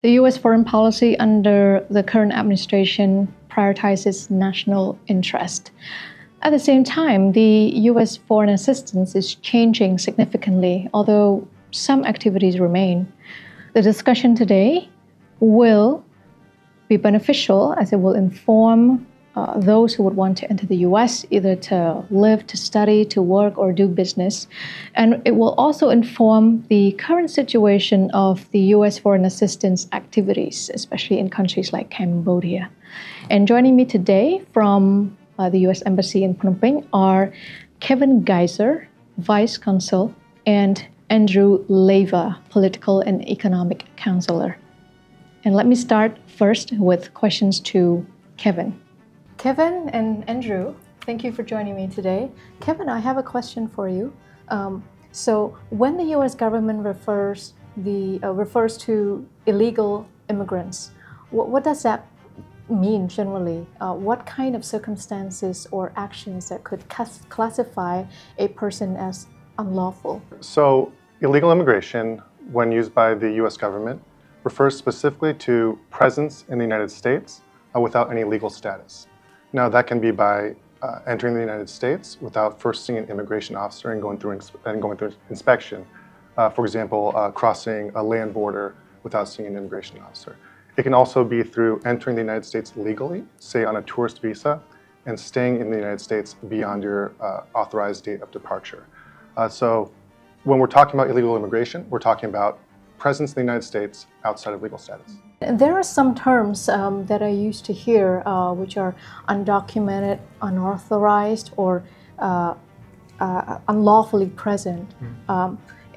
The U.S. foreign policy under the current administration prioritizes national interest. At the same time, the U.S. foreign assistance is changing significantly, although some activities remain. The discussion today will be beneficial as it will inform those who would want to enter the U.S. either to live, to study, to work, or do business. And it will also inform the current situation of the U.S. foreign assistance activities, especially in countries like Cambodia. And joining me today from the U.S. Embassy in Phnom Penh are 𝐂𝐚𝐦𝐬, Vice Consul, and Andrew Leva, Political and Economic Counselor. And let me start first with questions to Kevin. Kevin and Andrew, thank you for joining me today. Kevin, I have a question for you. So when the U.S. government refers to illegal immigrants, what does that mean generally? What kind of circumstances or actions that could classify a person as unlawful? So illegal immigration, when used by the U.S. government, refers specifically to presence in the United States without any legal status. Now, that can be by entering the United States without first seeing an immigration officer and going through inspection. For example, crossing a land border without seeing an immigration officer. It can also be through entering the United States legally, say on a tourist visa, and staying in the United States beyond your authorized date of departure. So when we're talking about illegal immigration, we're talking about presence in the United States outside of legal status. There are some terms that I used to hear, which are undocumented, unauthorized, or unlawfully present.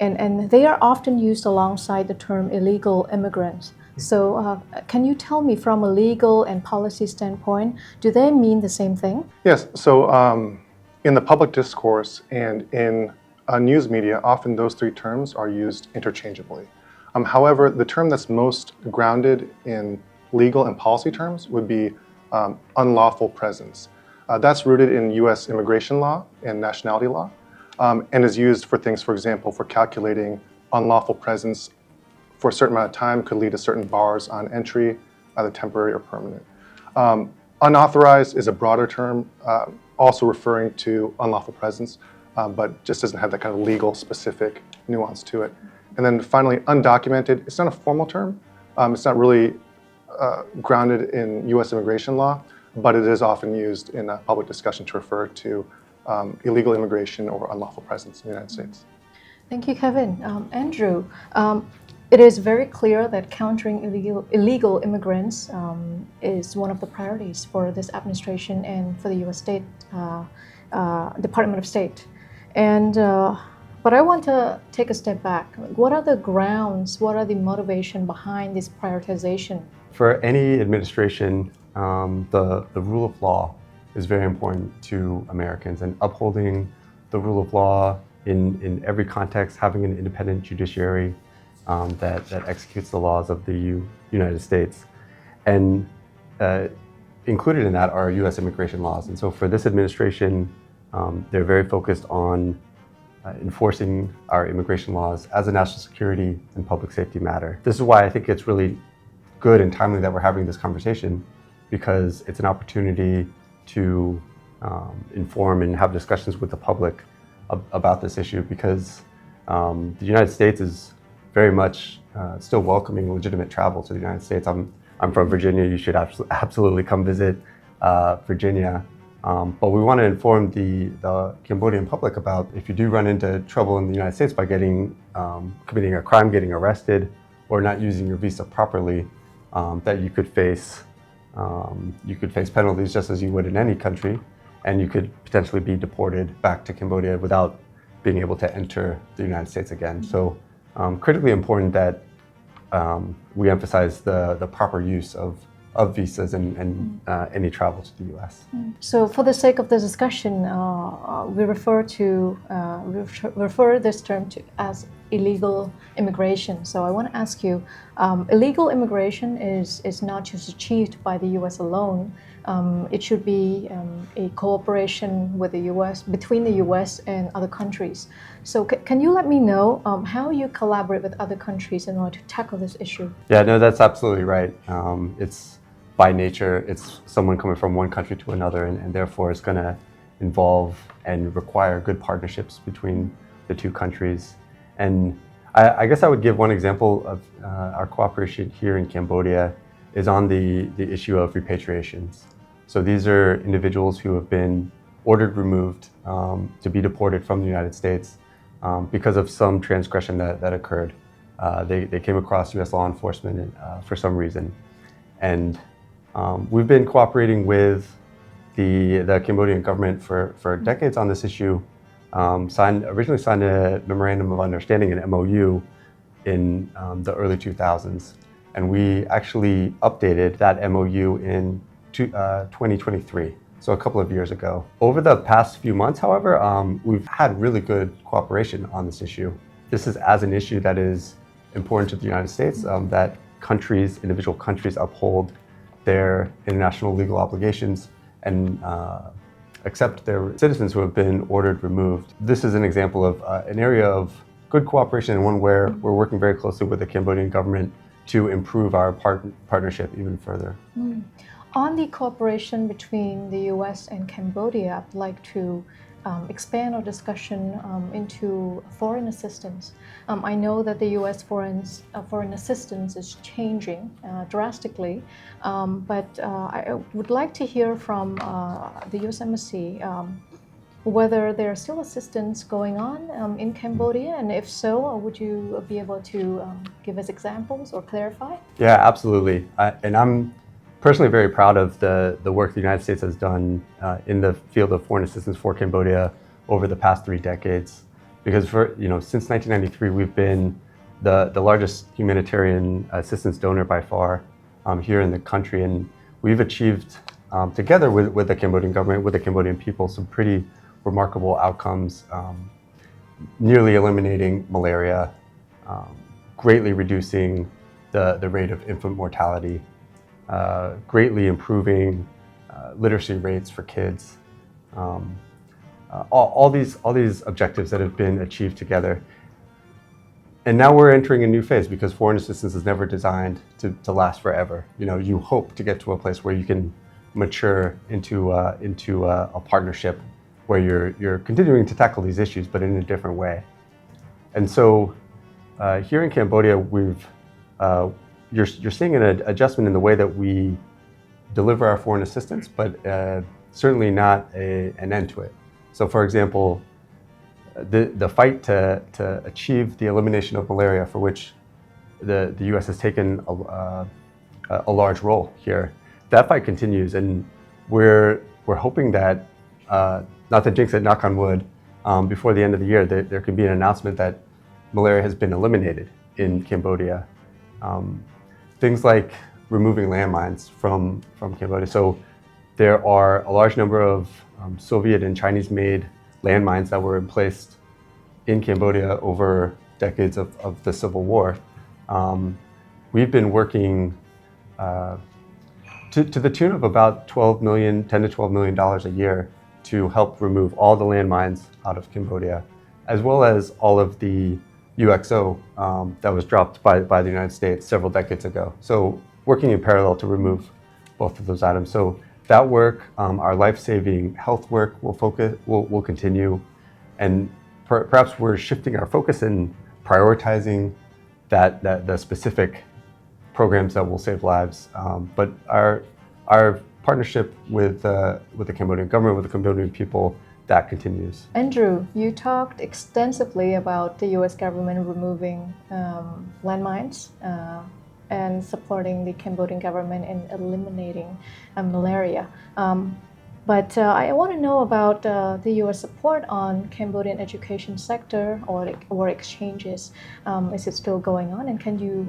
And they are often used alongside the term illegal immigrants. So can you tell me from a legal and policy standpoint, do they mean the same thing? Yes, so in the public discourse and in news media, often those three terms are used interchangeably. However, the term that's most grounded in legal and policy terms would be unlawful presence. That's rooted in U.S. immigration law and nationality law, and is used for things, for example, for calculating unlawful presence for a certain amount of time could lead to certain bars on entry, either temporary or permanent. Unauthorized is a broader term, also referring to unlawful presence, but just doesn't have that kind of legal specific nuance to it. And then finally, undocumented, it's not a formal term. It's not really grounded in U.S. immigration law, but it is often used in a public discussion to refer to illegal immigration or unlawful presence in the United States. Thank you, Kevin. Andrew, it is very clear that countering illegal immigrants is one of the priorities for this administration and for the U.S. Department of State. But I want to take a step back. What are the grounds, what are the motivation behind this prioritization? For any administration, the rule of law is very important to Americans, and upholding the rule of law in every context, having an independent judiciary that executes the laws of the United States. And included in that are U.S. immigration laws. And so for this administration, they're very focused on enforcing our immigration laws as a national security and public safety matter. This is why I think it's really good and timely that we're having this conversation, because it's an opportunity to inform and have discussions with the public about this issue, because the United States is very much still welcoming legitimate travel to the United States. I'm from Virginia. You should absolutely come visit Virginia. But we want to inform the Cambodian public about, if you do run into trouble in the United States by committing a crime, getting arrested, or not using your visa properly, that you could face penalties just as you would in any country, and you could potentially be deported back to Cambodia without being able to enter the United States again. So critically important that we emphasize the proper use of visas and any travel to the U.S. So for the sake of the discussion, we refer this term as illegal immigration. So I want to ask you, illegal immigration is not just achieved by the U.S. alone. It should be a cooperation with the U.S., between the U.S. and other countries. So can you let me know how you collaborate with other countries in order to tackle this issue? Yeah, no, that's absolutely right. It's by nature, it's someone coming from one country to another, and therefore it's going to involve and require good partnerships between the two countries. And I guess I would give one example of our cooperation here in Cambodia is on the issue of repatriations. So these are individuals who have been ordered removed to be deported from the United States because of some transgression that occurred. They came across U.S. law enforcement for some reason. And we've been cooperating with the Cambodian government for decades on this issue. Originally signed a Memorandum of Understanding, an MOU, in the early 2000s. And we actually updated that MOU in 2023, so a couple of years ago. Over the past few months, however, we've had really good cooperation on this issue. This is as an issue that is important to the United States, that individual countries uphold their international legal obligations and accept their citizens who have been ordered removed. This is an example of an area of good cooperation, and one where we're working very closely with the Cambodian government to improve our partnership even further. On the cooperation between the U.S. and Cambodia, I'd like to expand our discussion into foreign assistance. I know that the U.S. foreign assistance is changing drastically, but I would like to hear from the U.S. Embassy whether there's still assistance going on in Cambodia, and if so, would you be able to give us examples or clarify? Yeah, absolutely. And I'm personally very proud of the work the United States has done in the field of foreign assistance for Cambodia over the past 3 decades. Because since 1993, we've been the largest humanitarian assistance donor by far here in the country, and we've achieved together with the Cambodian government, with the Cambodian people, some pretty remarkable outcomes, nearly eliminating malaria, greatly reducing the rate of infant mortality, greatly improving literacy rates for kids. All these objectives that have been achieved together. And now we're entering a new phase, because foreign assistance is never designed to last forever. You hope to get to a place where you can mature into a partnership where you're continuing to tackle these issues, but in a different way. And so here in Cambodia, you're seeing an adjustment in the way that we deliver our foreign assistance, but certainly not an end to it. So for example, the fight to achieve the elimination of malaria, for which the U.S. has taken a large role here, that fight continues, and we're hoping that, not to jinx it, knock on wood, before the end of the year, there could be an announcement that malaria has been eliminated in Cambodia. Things like removing landmines from Cambodia. So there are a large number of Soviet and Chinese-made landmines that were placed in Cambodia over decades of the Civil War. We've been working to the tune of about $10 to $12 million a year to help remove all the landmines out of Cambodia, as well as all of the UXO that was dropped by the United States several decades ago. So working in parallel to remove both of those items. So that work, our life-saving health work will continue, and perhaps we're shifting our focus and prioritizing the specific programs that will save lives. But our partnership with the Cambodian government, with the Cambodian people, that continues. Andrew, you talked extensively about the U.S. government removing landmines and supporting the Cambodian government in eliminating malaria. But I want to know about the U.S. support on Cambodian education sector or exchanges. Is it still going on? And can you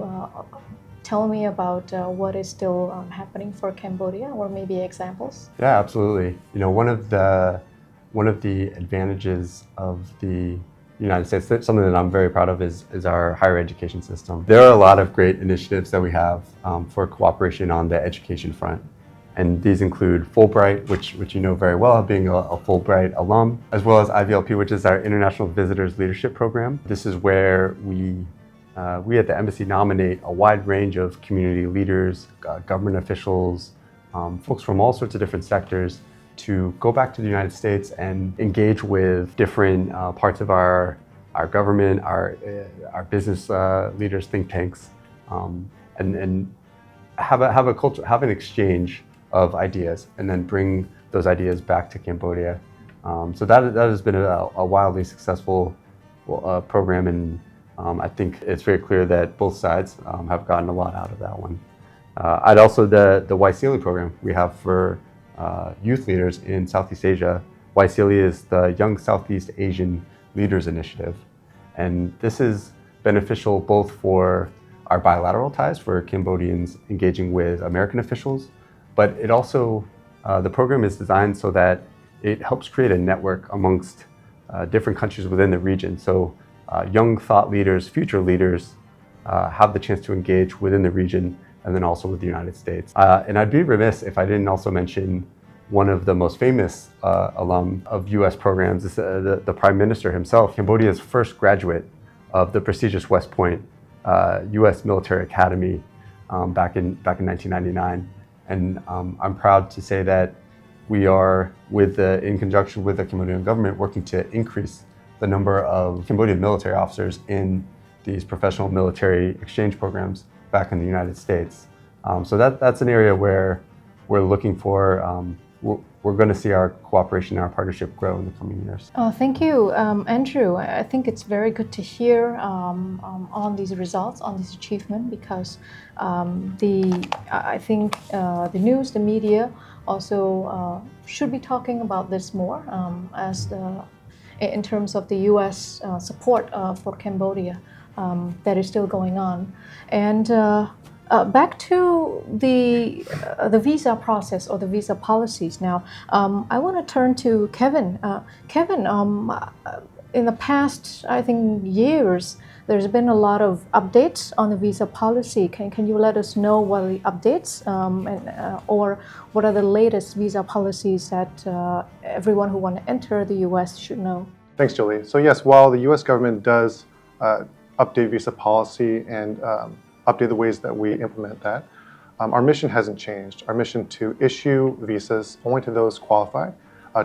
tell me about what is still happening for Cambodia, or maybe examples? Yeah, absolutely. One of the advantages of the United States. Something that I'm very proud of is our higher education system. There are a lot of great initiatives that we have for cooperation on the education front. And these include Fulbright, which you know very well, being a Fulbright alum, as well as IVLP, which is our International Visitors Leadership Program. This is where we at the embassy nominate a wide range of community leaders, government officials, folks from all sorts of different sectors to go back to the United States and engage with different parts of our government, our business leaders, think tanks, and have a culture, have an exchange of ideas, and then bring those ideas back to Cambodia. So that has been a wildly successful program, and I think it's very clear that both sides have gotten a lot out of that one. I'd also the 𝐂𝐚𝐦𝐻𝐸 program we have for youth leaders in Southeast Asia. 𝐂𝐚𝐻𝐸 is the Young Southeast Asian Leaders Initiative. And this is beneficial both for our bilateral ties for Cambodians engaging with American officials, but it also, the program is designed so that it helps create a network amongst different countries within the region. So young thought leaders, future leaders have the chance to engage within the region and then also with the United States. And I'd be remiss if I didn't also mention one of the most famous alum of US programs, the Prime Minister himself, Cambodia's first graduate of the prestigious West Point US Military Academy back in 1999. And I'm proud to say that we are, in conjunction with the Cambodian government, working to increase the number of Cambodian military officers in these professional military exchange programs back in the United States. So that's an area where we're looking for, we're going to see our cooperation and our partnership grow in the coming years. Thank you, Andrew. I think it's very good to hear on these results, on this achievement, because I think the news, the media also should be talking about this more in terms of the U.S. support for Cambodia that is still going on. And back to the visa process or the visa policies now, I want to turn to Kevin. Kevin, in the past, I think, years, there's been a lot of updates on the visa policy. Can you let us know what are the updates or what are the latest visa policies that everyone who want to enter the U.S. should know? Thanks, Julie. So yes, while the U.S. government does update visa policy and update the ways that we implement that, our mission hasn't changed. Our mission to issue visas only to those qualified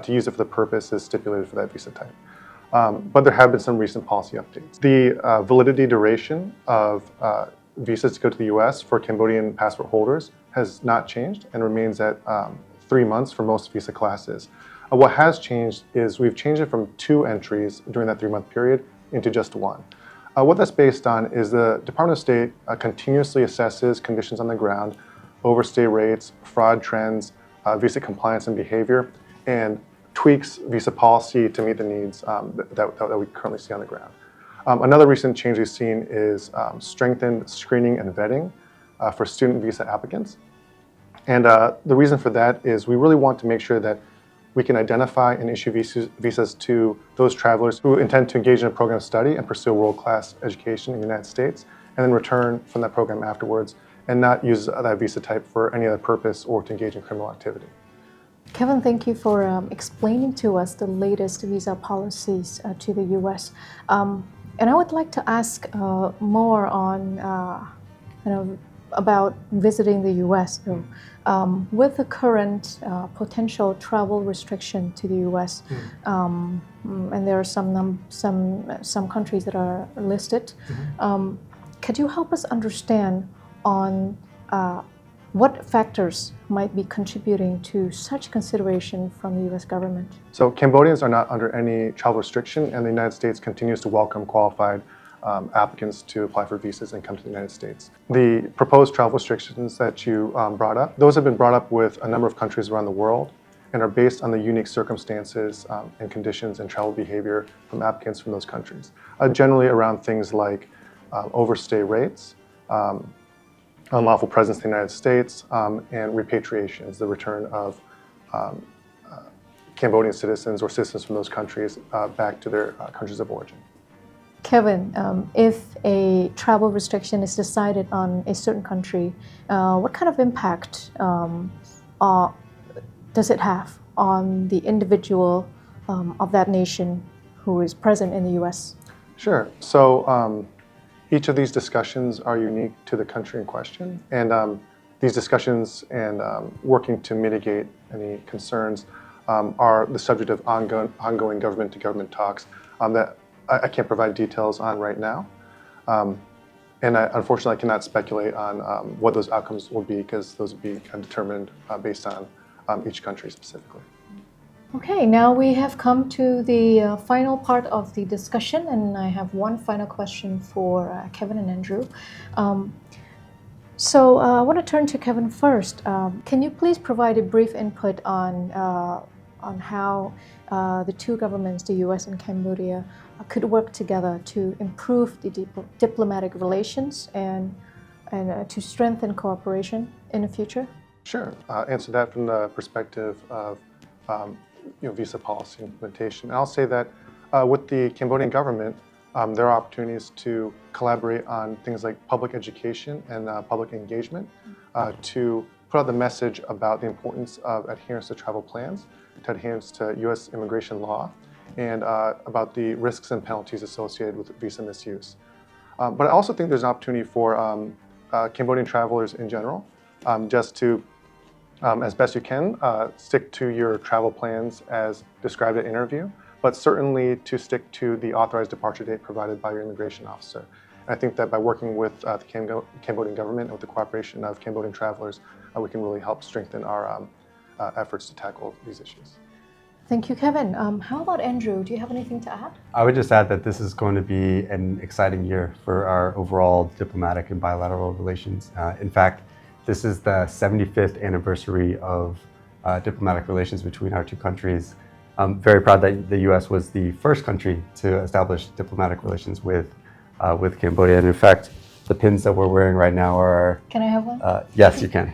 to use it for the purposes stipulated for that visa type. But there have been some recent policy updates. The validity duration of visas to go to the U.S. for Cambodian passport holders has not changed and remains at 3 months for most visa classes. What has changed is we've changed it from 2 entries during that 3-month period into just 1. What that's based on is the Department of State continuously assesses conditions on the ground, overstay rates, fraud trends, visa compliance and behavior, and tweaks visa policy to meet the needs that we currently see on the ground. Another recent change we've seen is strengthened screening and vetting for student visa applicants. And the reason for that is we really want to make sure that we can identify and issue visas to those travelers who intend to engage in a program of study and pursue world-class education in the United States, and then return from that program afterwards and not use that visa type for any other purpose or to engage in criminal activity. Kevin, thank you for explaining to us the latest visa policies to the U.S. And I would like to ask more on about visiting the U.S. So, with the current potential travel restriction to the U.S., and there are some countries that are listed. Could you help us understand on what factors might be contributing to such consideration from the U.S. government? So Cambodians are not under any travel restriction, and the United States continues to welcome qualified applicants to apply for visas and come to the United States. The proposed travel restrictions that you brought up, those have been brought up with a number of countries around the world and are based on the unique circumstances and conditions and travel behavior from applicants from those countries. Generally around things like overstay rates, unlawful presence in the United States, and repatriations, the return of Cambodian citizens or citizens from those countries back to their countries of origin. Kevin, if a travel restriction is decided on a certain country, what kind of impact does it have on the individual of that nation who is present in the U.S.? Sure. So each of these discussions are unique to the country in question, and these discussions and working to mitigate any concerns are the subject of ongoing government-to-government talks that I can't provide details on right now. And unfortunately, I cannot speculate on what those outcomes will be, because those will be kind of determined based on each country specifically. Okay, now we have come to the final part of the discussion, and I have one final question for Kevin and Andrew. So I want to turn to Kevin first. Can you please provide a brief input on how the two governments, the U.S. and Cambodia, could work together to improve the diplomatic relations and to strengthen cooperation in the future? Sure. Answer that from the perspective of visa policy implementation. And I'll say that with the Cambodian government, there are opportunities to collaborate on things like public education and public engagement to put out the message about the importance of adherence to travel plans, to adherence to U.S. immigration law, and about the risks and penalties associated with visa misuse. But I also think there's an opportunity for Cambodian travelers in general just to, as best you can, stick to your travel plans as described at interview, but certainly to stick to the authorized departure date provided by your immigration officer. And I think that by working with the Cambodian government and with the cooperation of Cambodian travelers, we can really help strengthen our efforts to tackle these issues. Thank you, Kevin. How about Andrew? Do you have anything to add? I would just add that this is going to be an exciting year for our overall diplomatic and bilateral relations. In fact, this is the 75th anniversary of diplomatic relations between our two countries. I'm very proud that the U.S. was the first country to establish diplomatic relations with Cambodia. And in fact, the pins that we're wearing right now are... Can I have one? Yes, you can.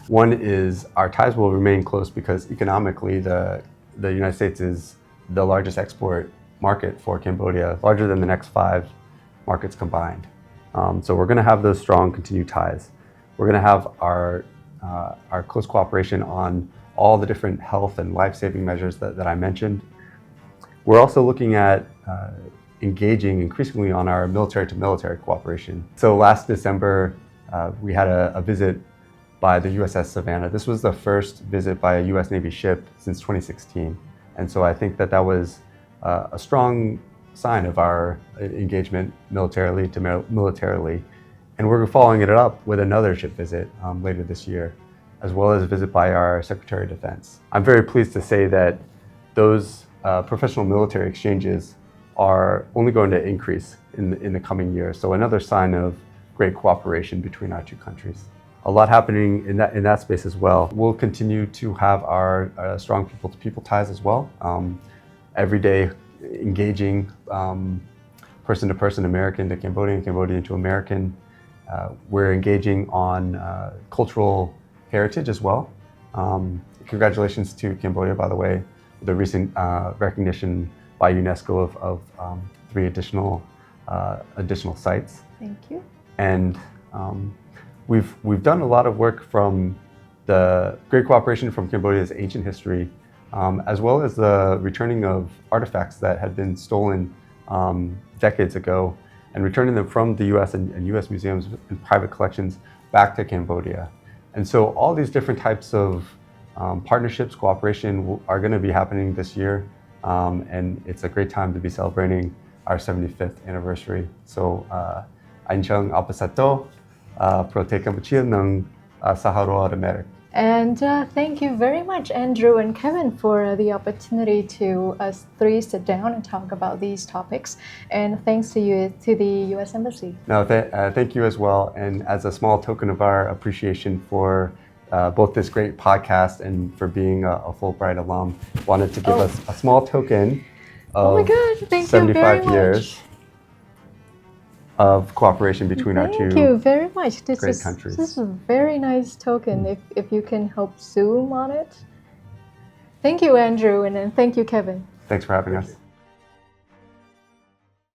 One is our ties will remain close because economically the United States is the largest export market for Cambodia, larger than the next 5 markets combined. So we're going to have those strong continued ties. We're going to have our close cooperation on all the different health and life-saving measures that I mentioned. We're also looking at engaging increasingly on our military-to-military cooperation. So last December, we had a visit by the USS Savannah. This was the first visit by a US Navy ship since 2016. And so I think that was a strong sign of our engagement militarily to militarily. And we're following it up with another ship visit later this year, as well as a visit by our Secretary of Defense. I'm very pleased to say that those professional military exchanges are only going to increase in the coming years. So another sign of great cooperation between our two countries. A lot happening in that space as well. We'll continue to have our strong people-to-people ties as well. Every day engaging person-to-person, American to Cambodian, Cambodian to American. We're engaging on cultural heritage as well. Congratulations to Cambodia, by the way, the recent recognition by UNESCO of 3 additional sites. Thank you. And we've done a lot of work from the great cooperation from Cambodia's ancient history, as well as the returning of artifacts that had been stolen decades ago, and returning them from the US and US museums and private collections back to Cambodia. And so all these different types of partnerships, cooperation are going to be happening this year. And it's a great time to be celebrating our 75th anniversary. So, 𝐂𝐚𝐦𝐤 𝐴𝐴𝑝𝑎𝑠𝑎𝑡𝑜 pro te Kampuchea ng Saharoa Amerik. And thank you very much, Andrew and Kevin, for the opportunity to us 3 sit down and talk about these topics. And thanks to you, to the U.S. Embassy. No, thank you as well. And as a small token of our appreciation for both this great podcast and for being a Fulbright alum, wanted to give us a small token of 75 years of cooperation between our two Thank you very much. great countries. This is a very nice token, if you can help zoom on it. Thank you, Andrew, and thank you, Kevin. Thanks for having us.